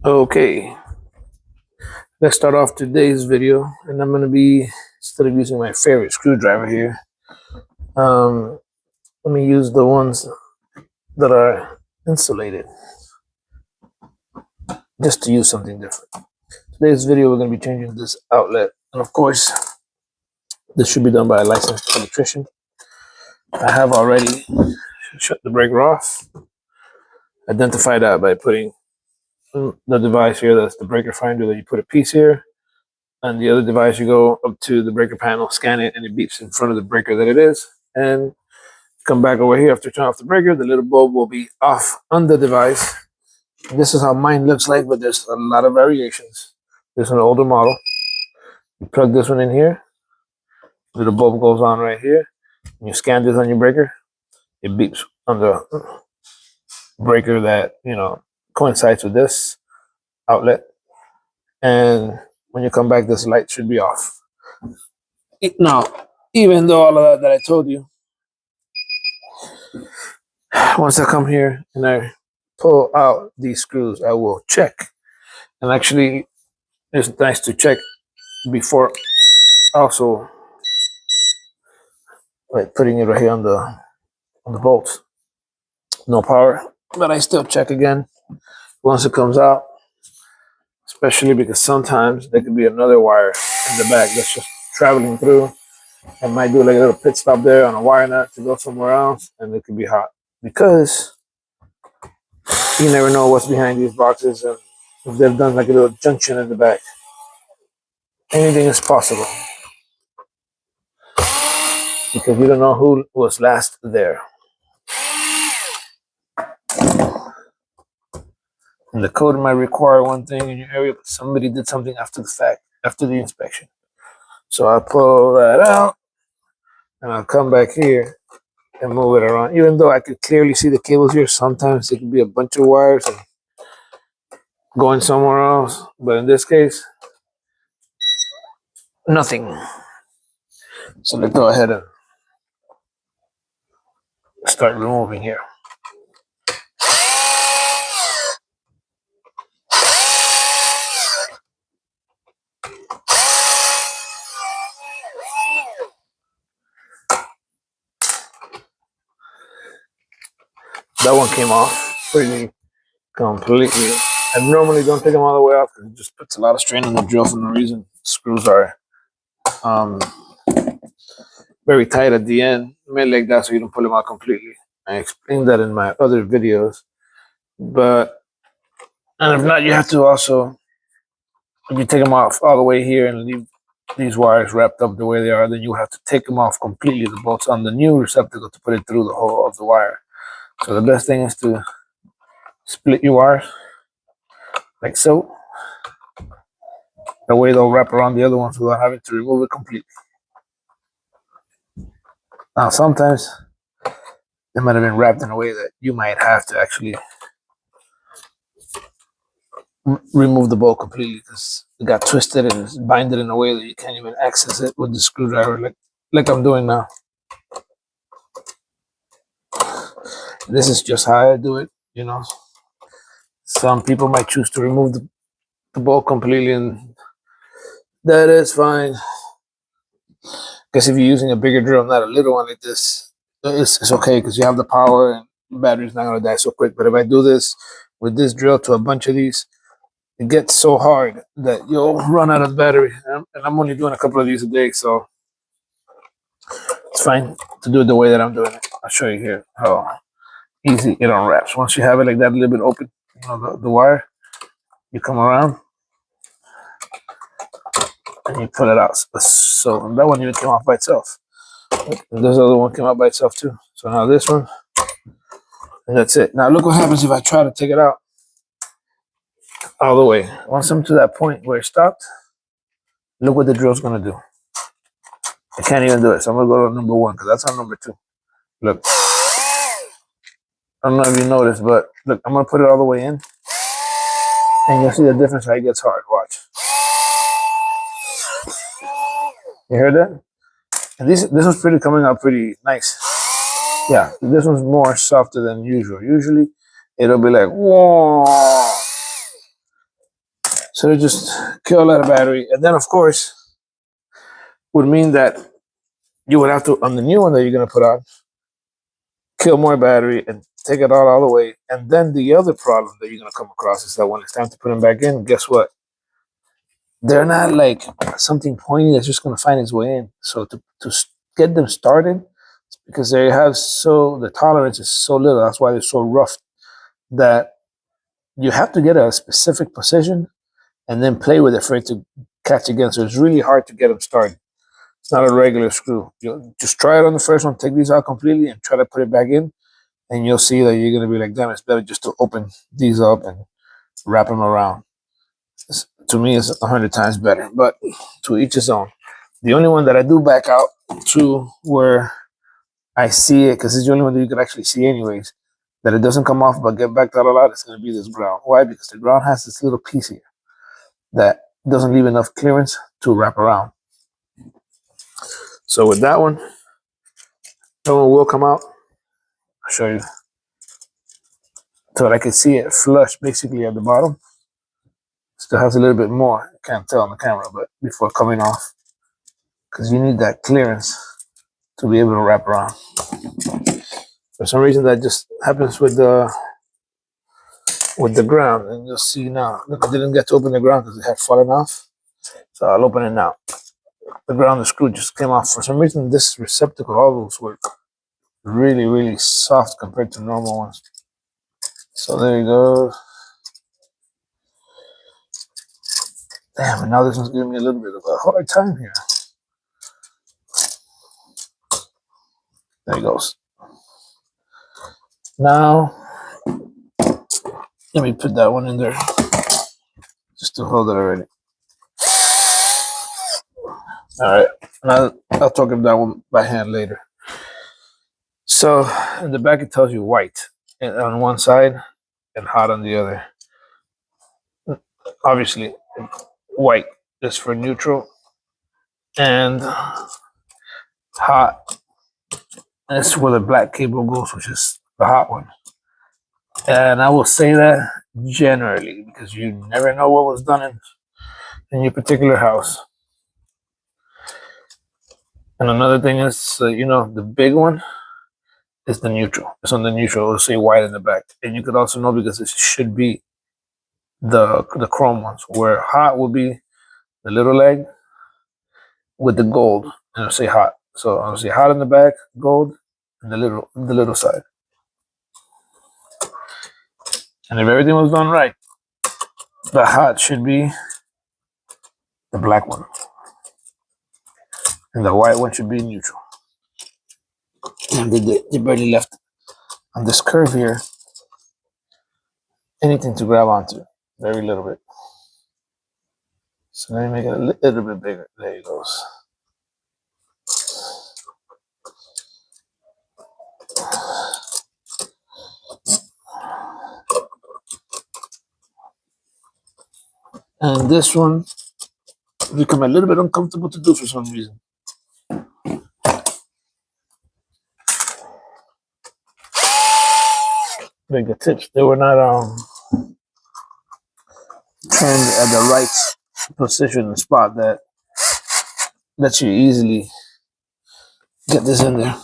Okay, let's start off today's video, and I'm going to be, instead of using my favorite screwdriver here, let me use the ones that are insulated, just to use something different. Today's video, we're going to be changing this outlet, and of course, this should be done by a licensed electrician. I have already shut the breaker off. Identify that by putting the device here, that's the breaker finder, that you put a piece here, and the other device, you go up to the breaker panel, scan it, and it beeps in front of the breaker that it is. And come back over here after turning off the breaker, the little bulb will be off on the device. And this is how mine looks like, but there's a lot of variations. This is an older model. You plug this one in here, little bulb goes on right here. When you scan this on your breaker, it beeps on the breaker that, coincides with this outlet. And when you come back, this light should be off. Now, even though all of that I told you, once I come here and I pull out these screws, I will check. And actually, it's nice to check before also like putting it right here on the bolts. No power, but I still check again once it comes out, especially because sometimes there could be another wire in the back that's just traveling through. I might do like a little pit stop there on a wire nut to go somewhere else, and it could be hot because you never know what's behind these boxes, and if they've done like a little junction in the back. Anything is possible because you don't know who was last there. And the code might require one thing in your area, but somebody did something after the fact, after the inspection. So I pull that out, and I'll come back here and move it around. Even though I could clearly see the cables here, sometimes it could be a bunch of wires and going somewhere else. But in this case, nothing. So let's go ahead and start removing here. That one came off pretty completely. I normally don't take them all the way off because it just puts a lot of strain on the drill for no reason. Screws are very tight at the end, made like that so you don't pull them out completely. I explained that in my other videos. And if not, you have to also, if you take them off all the way here and leave these wires wrapped up the way they are, then you have to take them off completely, the bolts on the new receptacle, to put it through the hole of the wire. So the best thing is to split your wires like so. That way they'll wrap around the other ones without having to remove it completely. Now sometimes they might have been wrapped in a way that you might have to actually remove the bolt completely because it got twisted and it's binded in a way that you can't even access it with the screwdriver like I'm doing now. This is just how I do it, Some people might choose to remove the bolt completely, and that is fine. Because if you're using a bigger drill, not a little one like this, it's okay because you have the power and the battery's not going to die so quick. But if I do this with this drill to a bunch of these, it gets so hard that you'll run out of battery. And I'm only doing a couple of these a day, so it's fine to do it the way that I'm doing it. I'll show you here how easy it unwraps. Once you have it like that, a little bit open, the wire, you come around and you pull it out. So that one even came off by itself. And this other one came out by itself too. So now this one, and that's it. Now look what happens if I try to take it out all the way. Once I'm to that point where it stopped, look what the drill's gonna do. I can't even do it. So I'm gonna go to number 1 because that's on number 2. Look. I don't know if you noticed, but look, I'm gonna put it all the way in, and you'll see the difference how it gets hard. Watch. You heard that? And this one's coming out pretty nice. Yeah, this one's more softer than usual. Usually, it'll be like whoa, So they just kill a lot of battery. And then, of course, would mean that you would have to, on the new one that you're going to put on, kill more battery and take it all the way. And then the other problem that you're going to come across is that when it's time to put them back in, guess what? They're not like something pointy that's just going to find its way in. So to get them started, because they have the tolerance is so little, that's why they're so rough, that you have to get a specific position and then play with it for it to catch again. So it's really hard to get them started. It's not a regular screw. You just try it on the first one, take these out completely and try to put it back in, and you'll see that you're going to be like, damn, it's better just to open these up and wrap them around. To me, it's 100 times better, but to each his own. The only one that I do back out to where I see it, because it's the only one that you can actually see anyways, that it doesn't come off but get backed out a lot, it's going to be this ground. Why? Because the ground has this little piece here that doesn't leave enough clearance to wrap around. So with that one will come out. I'll show you. So that I can see it flush basically at the bottom. Still has a little bit more. I can't tell on the camera, but before coming off. Because you need that clearance to be able to wrap around. For some reason that just happens with the ground. And you'll see now. Look, I didn't get to open the ground because it had fallen off. So I'll open it now. The ground, the screw just came off. For some reason, this receptacle, all those were really, really soft compared to normal ones. So there you go. Damn, and now this one's giving me a little bit of a hard time here. There he goes. Now, let me put that one in there just to hold it already. All right, and I'll talk about that one by hand later. So in the back it tells you white on one side and hot on the other. Obviously, white is for neutral, and hot is where the black cable goes, which is the hot one. And I will say that generally because you never know what was done in your particular house. And another thing is, the big one is the neutral. It's on the neutral. It'll say white in the back. And you could also know because it should be the chrome ones, where hot will be the little leg with the gold, and it'll say hot. So I'll say hot in the back, gold, and the little side. And if everything was done right, the hot should be the black one, and the white one should be neutral. And they barely left on this curve here anything to grab onto, very little bit. So let me make it a little bit bigger. There it goes. And this one become a little bit uncomfortable to do for some reason. Like the tips, they were not turned at the right position and spot that lets you easily get this in there.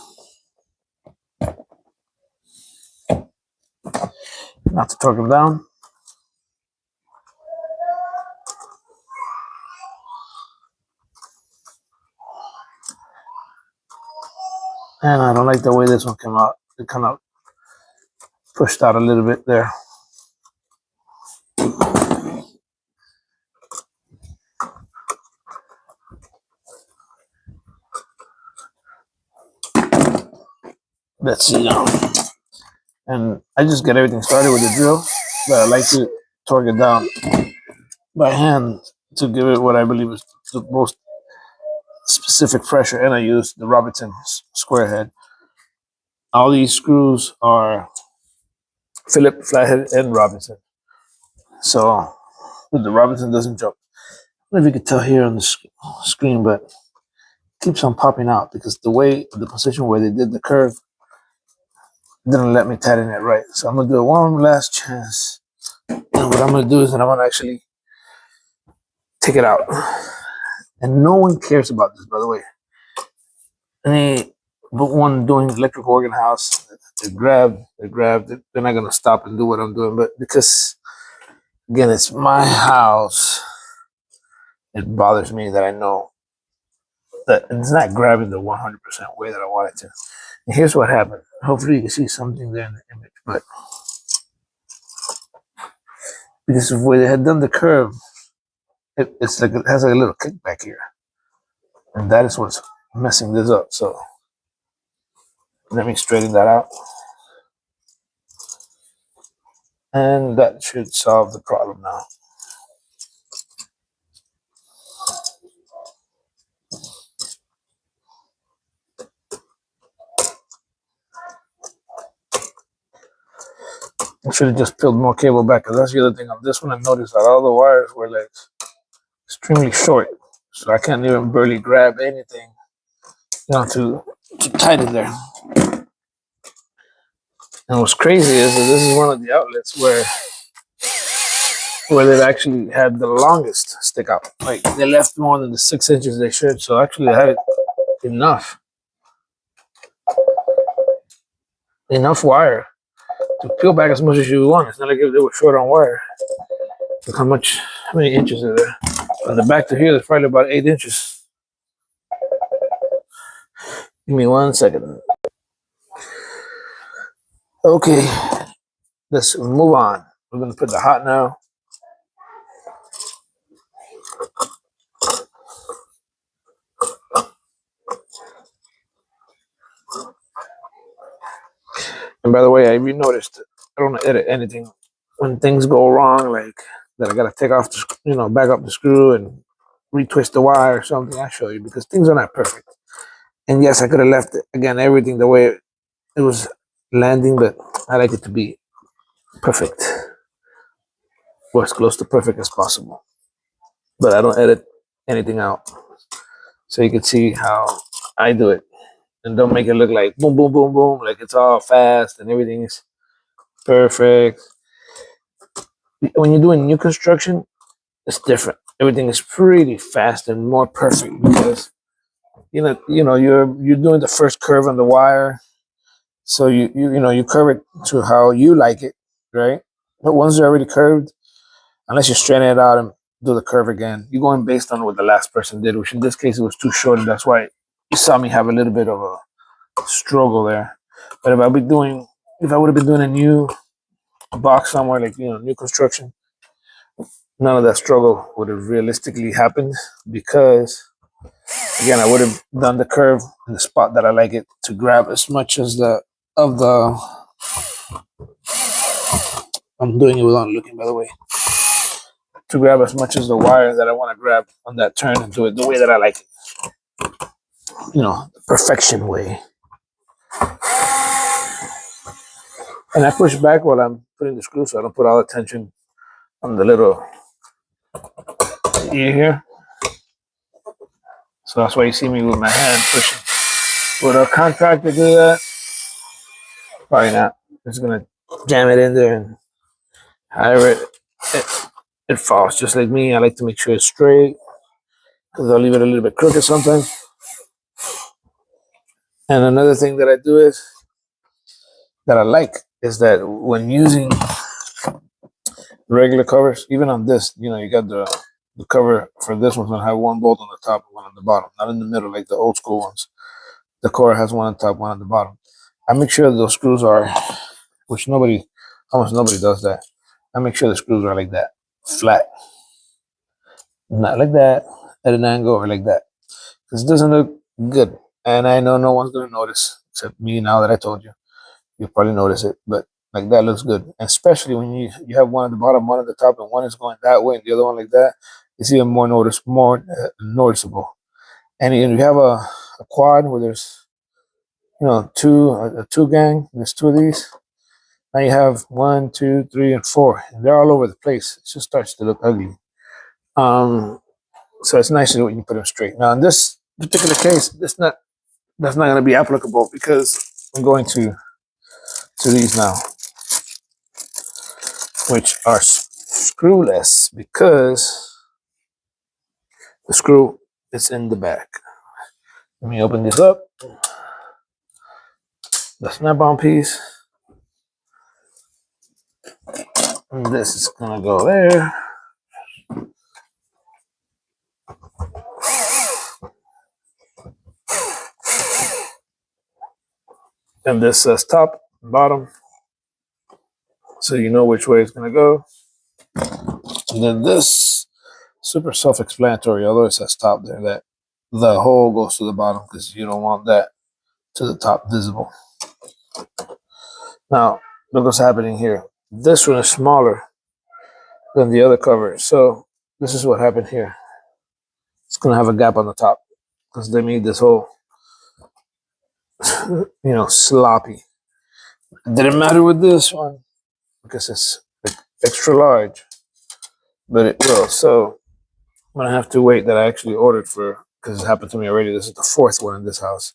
Not to torque them down. And I don't like the way this one came out. It kind of pushed out a little bit there. Let's see now. And I just get everything started with the drill, but I like to torque it down by hand to give it what I believe is the most specific pressure. And I use the Robinson square head. All these screws are Phillips, flathead, and Robinson. So the Robinson doesn't jump. I don't know if you can tell here on the screen, but it keeps on popping out because the position where they did the curve didn't let me tighten it right. So I'm gonna do it one last chance. And what I'm gonna do is that I'm gonna actually take it out. And no one cares about this, by the way. But one doing electrical work in the house, they grab, they're not gonna stop and do what I'm doing. But because again, it's my house, it bothers me that I know that it's not grabbing the 100% way that I want it to. And here's what happened. Hopefully you can see something there in the image, but because of the way they had done the curve, it's like it has like a little kickback here, and that is what's messing this up. So let me straighten that out, and that should solve the problem now. I should have just peeled more cable back, because that's the other thing on this one. I noticed that all the wires were like extremely short, so I can't even barely grab anything, to tight it there. And what's crazy is that this is one of the outlets where they actually had the longest stick out. Like they left more than the 6 inches they should, so actually they had enough wire to peel back as much as you want. It's not like if they were short on wire. Look how many inches are there. From the back to here, there's probably about 8 inches. Give me 1 second. Okay, let's move on. We're gonna put the hot now. And by the way, I noticed I don't edit anything when things go wrong, like that I gotta take off the, back up the screw and retwist the wire or something. I show you, because things are not perfect. And yes, I could have left it, again, everything the way it was landing, but I like it to be perfect, or as close to perfect as possible. But I don't edit anything out, so you can see how I do it, and don't make it look like boom, boom, boom, boom, like it's all fast and everything is perfect. When you're doing new construction, it's different. Everything is pretty fast and more perfect, because you're doing the first curve on the wire, so you curve it to how you like it, right? But once they're already curved, unless you straighten it out and do the curve again, you're going based on what the last person did, which in this case it was too short, and that's why you saw me have a little bit of a struggle there. But if I would have been doing a new box somewhere, like new construction, none of that struggle would have realistically happened, because again, I would have done the curve in the spot that I like it to grab as much as I'm doing it without looking, by the way, to grab as much as the wire that I want to grab on that turn, and do it the way that I like it, the perfection way. And I push back while I'm putting the screw, so I don't put all the tension on the little ear here. So that's why you see me with my hand pushing. Would a contractor do that? Probably not. Just gonna jam it in there, and however it falls. Just like me, I like to make sure it's straight, because I'll leave it a little bit crooked sometimes. And another thing that I do that I like is that when using regular covers, even on this, you got the cover for this one's gonna have one bolt on the top and one on the bottom, not in the middle like the old school ones. The cover has one on the top, one on the bottom. I make sure those screws are, which almost nobody does that. I make sure the screws are like that, flat, not like that at an angle or like that, because it doesn't look good. And I know no one's gonna notice except me. Now that I told you, you'll probably notice it, but like that looks good. And especially when you have one at the bottom, one at the top, and one is going that way and the other one like that, it's even more noticeable. And if you have a quad where there's a two gang, there's two of these. Now you have 1, 2, 3, and 4, and they're all over the place. It just starts to look ugly. So it's nicer when you put them straight. Now in this particular case, that's not going to be applicable, because I'm going to these now, which are screwless, because The screw is in the back. Let me open this up. The snap-on piece. And this is gonna go there. And this says top and bottom, so you know which way it's gonna go. And then this, super self-explanatory, although it says top there, that the hole goes to the bottom because you don't want that to the top visible. Now, look what's happening here. This one is smaller than the other cover, so this is what happened here. It's gonna have a gap on the top because they made this hole, sloppy. It didn't matter with this one because it's extra large, but it will. So I'm gonna have to wait that I actually ordered for, because it happened to me already. This is the fourth one in this house.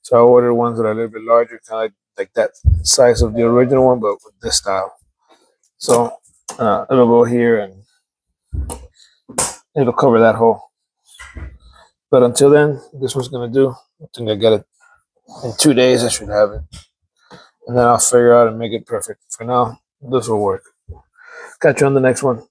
So I ordered ones that are a little bit larger, kind of like that size of the original one, but with this style. So it'll go here and it'll cover that hole. But until then, this one's gonna do. I think I get it in 2 days. I should have it, and then I'll figure out and make it perfect. For now, this will work. Catch you on the next one.